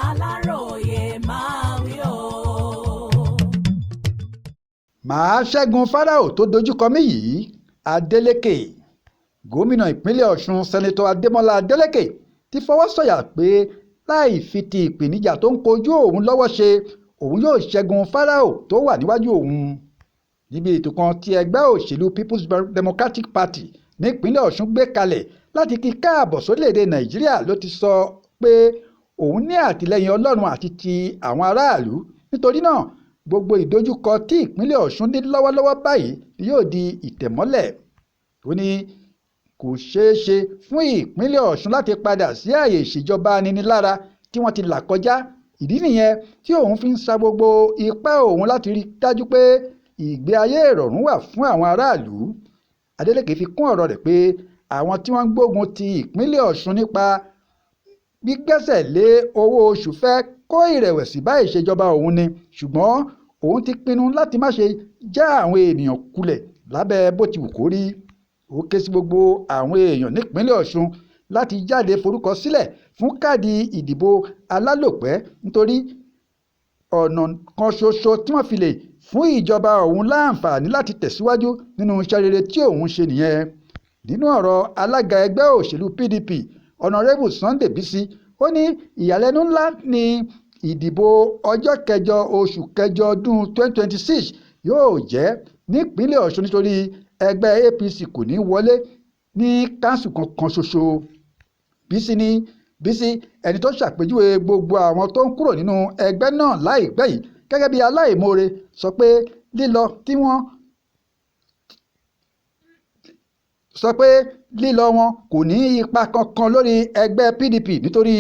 Aláròyé máa wí o. màá ṣẹ́gun Fáráò tó dojúkọ mí yìí. Adeleke. Gómìnà ìpínlẹ̀ Ọ̀ṣun sẹ́nitọ́ Adémọ́lá Adeleke ti fọwọ́ sọ̀yà pé láì fi ti ìpèníjà tó ń kojú òun lọ́wọ́ ṣe òun yóò ṣẹ́gun Fáráò tó wà níwájú òun. Níbi ètò kan tí ẹgbẹ́ òṣèlú People's Democratic Party nípínlẹ̀ Ọ̀ṣun gbé kalẹ̀ láti kí káàbọ̀ sórílẹ̀-èdè Nàìjíríà ló ti sọ pé òun ní àtìlẹ́yìn Ọlọ́run àti ti àwọn aráàlú. Nítorí náà gbogbo ìdojúkọ tí ìpínlẹ̀ Ọ̀ṣun ní lọ́wọ́lọ́wọ́ báyìí ni yóò di ìtẹ̀mọ́lẹ̀. Ó ní kò ṣeé ṣe fún ìpínlẹ̀ Ọ̀ṣun láti padà sí ààyè ìṣèjọba aninilára tí wọ́n ti là kọjá. Ìdí nìyẹn tí òun fi ń sa gbogbo ipá òun láti rí dájú pé ìgbé ayé ìrọ̀rùn wà fún àwọn aráàlú. Adeleke fi kún ọ̀rọ̀ rẹ̀ pé àwọn tí wọ́n ń gbógun ti ìpínlẹ̀ Ọ̀ṣun nípa gbígbẹ́sẹ̀ lé owó oṣù fẹ́ kó ìrẹ̀wẹ̀sì bá ìṣèjọba òun ni, ṣùgbọ́n òun ti pinnu láti má ṣe já àwọn ènìyàn kulẹ̀ lábẹ́ bó ti wù kó rí. Ó ké sí gbogbo àwọn èèyàn nípínlẹ̀ Ọ̀ṣun láti jáde forúkọ sílẹ̀ fún káàdì ìdìbò alálòpẹ́ nítorí ọ̀nà kan ṣoṣo tí wọ́n fi lè fún ìjọba òun láǹfààní láti tẹ̀síwájú nínú iṣẹ́ rere tí òun ṣe nìyẹn. Nínú ọ̀rọ̀ alága ẹgbẹ́ òṣèlú PDP Honorable Sunday Bisi, ó ní ìyàlẹ́nu ńlá ni ìdìbò ọjọ́ kẹjọ oṣù kẹjọ ọdún 2026 yóò jẹ́ nípínlẹ̀ Ọ̀ṣun nítorí ẹgbẹ́ APC kò ní wọlé ní káńsù kankan ṣoṣo. Bisi ẹni tó ṣàpèjúwe gbogbo àwọn tó ń kúrò nínú ẹgbẹ́ náà láìpẹ́ yìí gẹ́gẹ́ bí aláìmoore sọ pé lílọ wọn kò ní ipa kankan lórí ẹgbẹ́ PDP nítorí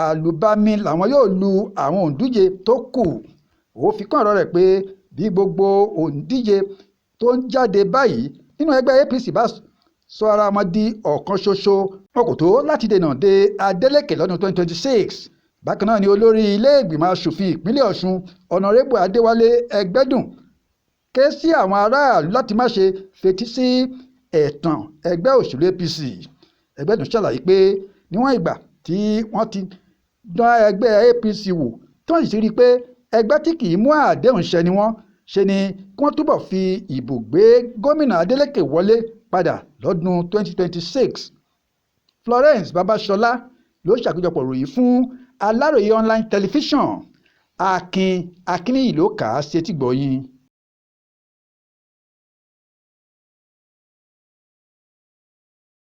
àlùbami làwọn yóò lu àwọn òǹdíje tó kù. Ó fi kún ọ̀rọ̀ rẹ̀ pé bí gbogbo òǹdíje tó ń jáde báyìí nínú ẹgbẹ́ APC bá sọ ara wọn di ọ̀kan ṣoṣo wọn kò tó láti dènà de Adeleke lọ́dún 2026. Bákan náà ni olórí ilé ìgbìmọ̀ asòfin ìpínlẹ̀ Ọ̀ṣun Honorable Adéwálé Ẹgbẹ́dùn ké sí àwọn aráàlú láti má ṣe fetí sí ẹ̀tàn ẹgbẹ́ òṣèlú APC. Ẹgbẹ́dùn ṣàlàyé pé níwọ̀n ìgbà tí wọ́n ti dán ẹgbẹ́ APC wò tí wọ́n sì ti rí i pé ẹgbẹ́ tí kì í mú àdéhùn ṣẹ ni wọ́n ṣe ni kí wọ́n túbọ̀ fi ìbò gbé gómìnà Adeleke wọlé padà lọ́dún 2026. Florence Babasola ló ṣàkójọpọ̀ ròyìn fún Aláròyé online television. Akin Akínníyì ló kà á sétígbọ̀ọ́ yín.